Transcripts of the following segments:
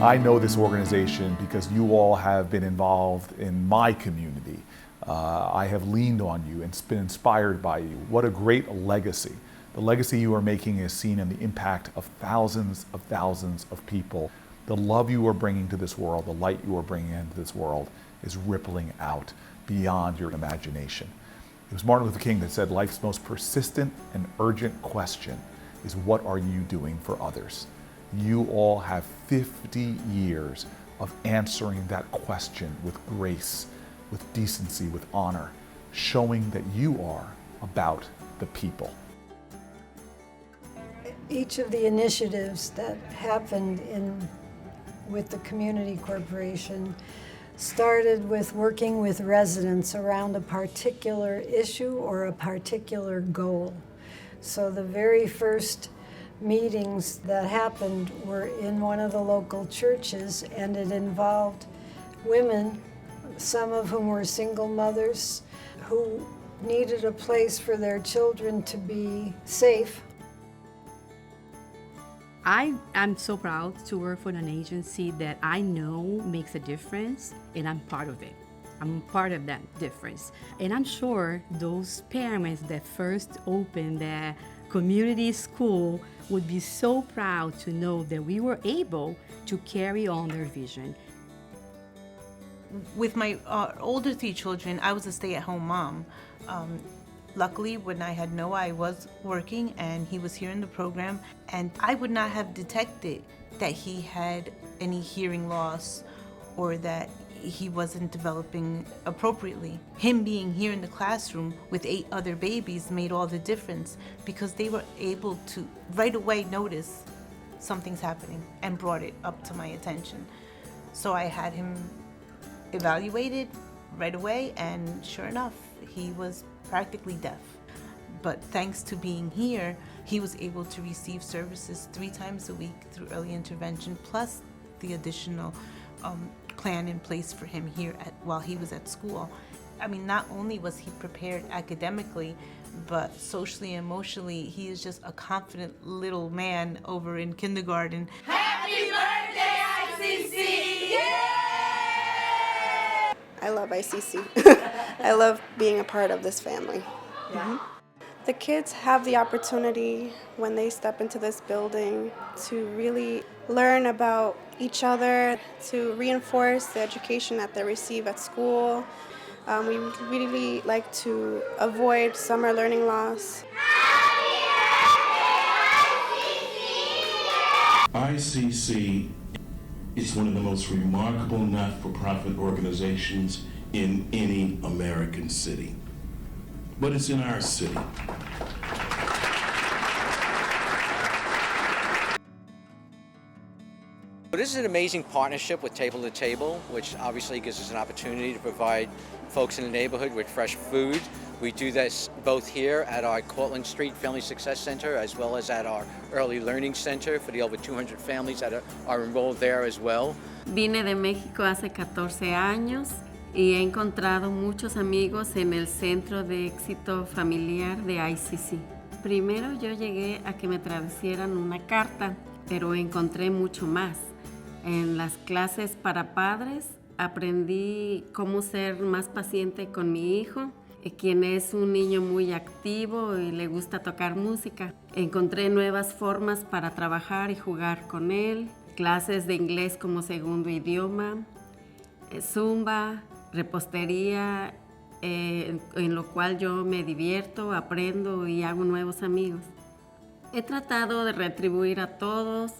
I know this organization because you all have been involved in my community. I have leaned on you and been inspired by you. What a great legacy. The legacy you are making is seen in the impact of thousands of people. The love you are bringing to this world, the light you are bringing into this world is rippling out beyond your imagination. It was Martin Luther King that said life's most persistent and urgent question is, what are you doing for others? You all have 50 years of answering that question with grace, with decency, with honor, showing that you are about the people. Each of the initiatives that happened with the Community Corporation started with working with residents around a particular issue or a particular goal. So the very first meetings that happened were in one of the local churches, and it involved women, some of whom were single mothers, who needed a place for their children to be safe. I am so proud to work for an agency that I know makes a difference, and I'm part of it. I'm part of that difference. And I'm sure those parents that first opened their community school would be so proud to know that we were able to carry on their vision. With my older 3 children, I was a stay-at-home mom. Luckily, when I had Noah, I was working and he was here in the program, and I would not have detected that he had any hearing loss or that he wasn't developing appropriately. Him being here in the classroom with 8 other babies made all the difference, because they were able to right away notice something's happening and brought it up to my attention. So I had him evaluated right away, and sure enough, he was practically deaf. But thanks to being here, he was able to receive services 3 times a week through early intervention, plus the additional plan in place for him here while he was at school. I mean, not only was he prepared academically, but socially and emotionally, he is just a confident little man over in kindergarten. Happy birthday, ICC! Yay! I love ICC. I love being a part of this family. Mm-hmm. The kids have the opportunity when they step into this building to really learn about each other, to reinforce the education that they receive at school. We really like to avoid summer learning loss. ICC is one of the most remarkable not-for-profit organizations in any American city. But it's in our city. This is an amazing partnership with Table to Table, which obviously gives us an opportunity to provide folks in the neighborhood with fresh food. We do this both here at our Cortlandt Street Family Success Center, as well as at our Early Learning Center for the over 200 families that are enrolled there as well. Vine de México hace 14 años y he encontrado muchos amigos en el Centro de Éxito Familiar de ICC. Primero yo llegué a que me traducieran una carta, pero encontré mucho más. En las clases para padres aprendí cómo ser más paciente con mi hijo, quien es un niño muy activo y le gusta tocar música. Encontré nuevas formas para trabajar y jugar con él, clases de inglés como segundo idioma, zumba, repostería, en lo cual yo me divierto, aprendo y hago nuevos amigos. He tratado de retribuir a todos,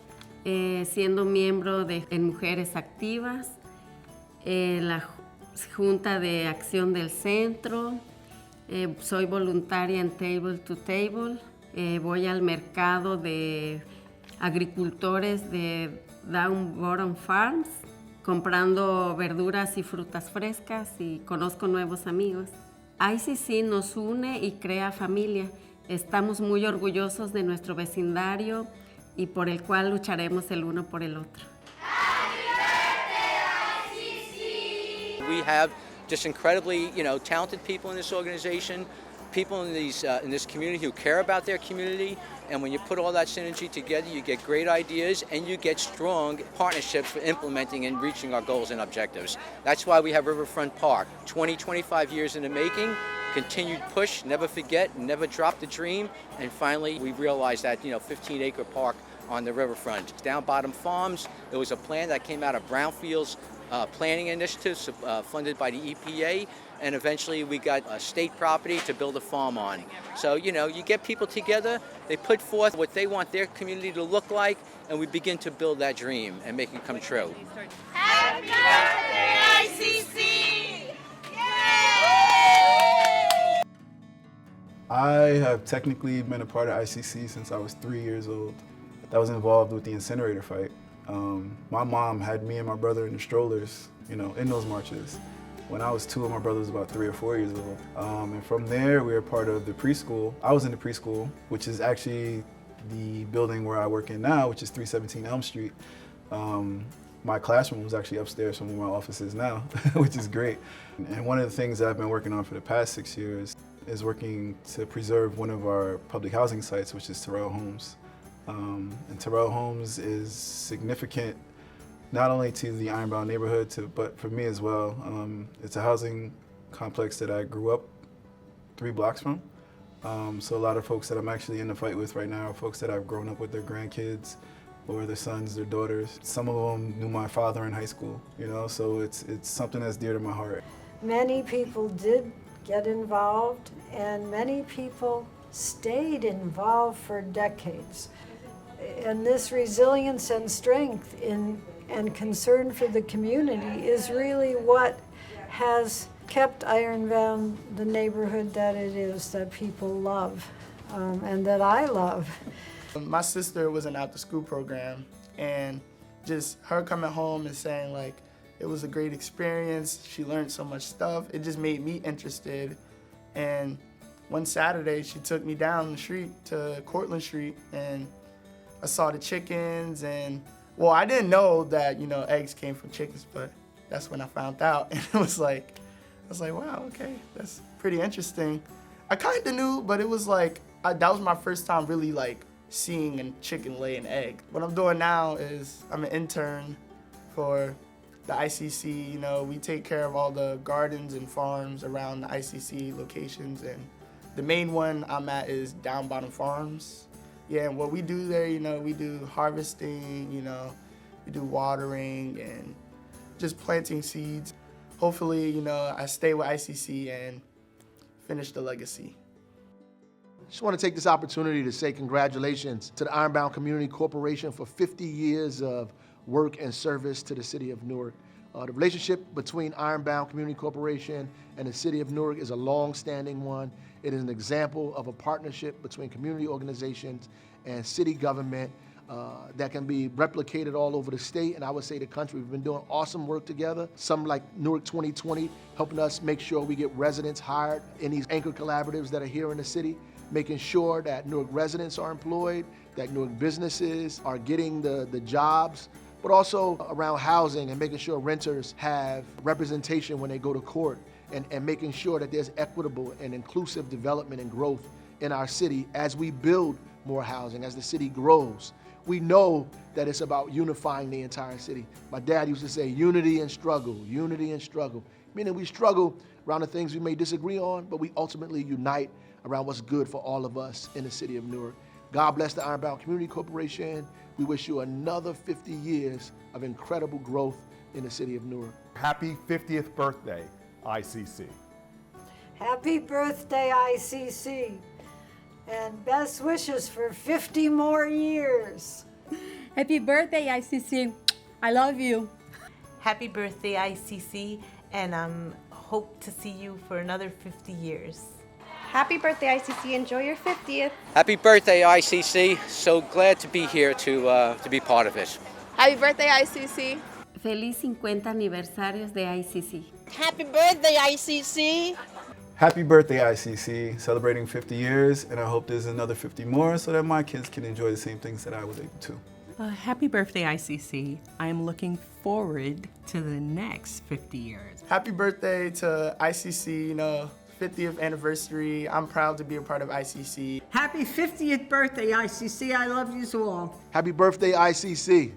siendo miembro en Mujeres Activas, la Junta de Acción del Centro, soy voluntaria en Table to Table, voy al mercado de agricultores de Down Bottom Farms, comprando verduras y frutas frescas, y conozco nuevos amigos. ICC nos une y crea familia. Estamos muy orgullosos de nuestro vecindario y por el cual lucharemos el uno por el otro. We have just incredibly, talented people in this organization. people in this community who care about their community, and when you put all that synergy together, you get great ideas and you get strong partnerships for implementing and reaching our goals and objectives. That's why we have Riverfront Park. 25 years in the making, continued push, never forget, never drop the dream, and finally we realized that 15-acre park on the riverfront. Down Bottom Farms, there was a plan that came out of Brownfields planning initiatives funded by the EPA, and eventually we got a state property to build a farm on. So, you get people together, they put forth what they want their community to look like, and we begin to build that dream and make it come true. Happy birthday, ICC! Yay! I have technically been a part of ICC since I was 3 years old. I was involved with the incinerator fight. My mom had me and my brother in the strollers, in those marches. When I was 2 and my brother was about 3 or 4 years old. And from there, we were part of the preschool. I was in the preschool, which is actually the building where I work in now, which is 317 Elm Street. My classroom was actually upstairs from where my office is now, which is great. And one of the things that I've been working on for the past 6 years is working to preserve one of our public housing sites, which is Terrell Homes. And Terrell Homes is significant not only to the Ironbound neighborhood, but for me as well. It's a housing complex that I grew up 3 blocks from. So a lot of folks that I'm actually in the fight with right now are folks that I've grown up with their grandkids or their sons, their daughters. Some of them knew my father in high school, so it's something that's dear to my heart. Many people did get involved, and many people stayed involved for decades. And this resilience and strength and concern for the community is really what has kept Ironbound the neighborhood that it is, that people love, and that I love. My sister was in after-school program, and just her coming home and saying it was a great experience, she learned so much stuff, it just made me interested. And one Saturday, she took me down the street to Cortlandt Street, and I saw the chickens, and I didn't know that, eggs came from chickens, but that's when I found out. And I was like, wow, okay, that's pretty interesting. I kind of knew, but it was that was my first time really seeing a chicken lay an egg. What I'm doing now is I'm an intern for the ICC. We take care of all the gardens and farms around the ICC locations, and the main one I'm at is Down Bottom Farms. Yeah, and what we do there, we do harvesting, we do watering and just planting seeds. Hopefully, I stay with ICC and finish the legacy. Just want to take this opportunity to say congratulations to the Ironbound Community Corporation for 50 years of work and service to the city of Newark. The relationship between Ironbound Community Corporation and the city of Newark is a long-standing one. It is an example of a partnership between community organizations and city government that can be replicated all over the state, and I would say the country. We've been doing awesome work together. Some like Newark 2020, helping us make sure we get residents hired in these anchor collaboratives that are here in the city, making sure that Newark residents are employed, that Newark businesses are getting the jobs, but also around housing and making sure renters have representation when they go to court, and making sure that there's equitable and inclusive development and growth in our city as we build more housing, as the city grows. We know that it's about unifying the entire city. My dad used to say unity and struggle, meaning we struggle around the things we may disagree on, but we ultimately unite around what's good for all of us in the city of Newark. God bless the Ironbound Community Corporation. We wish you another 50 years of incredible growth in the city of Newark. Happy 50th birthday, ICC. Happy birthday, ICC. And best wishes for 50 more years. Happy birthday, ICC. I love you. Happy birthday, ICC, and hope to see you for another 50 years. Happy birthday, ICC. Enjoy your 50th. Happy birthday, ICC. So glad to be here to be part of it. Happy birthday, ICC. Feliz 50 aniversarios de ICC. Happy birthday, ICC. Happy birthday, ICC. Celebrating 50 years, and I hope there's another 50 more so that my kids can enjoy the same things that I was able to. Happy birthday, ICC. I am looking forward to the next 50 years. Happy birthday to ICC, 50th anniversary. I'm proud to be a part of ICC. Happy 50th birthday, ICC. I love you all. Happy birthday, ICC.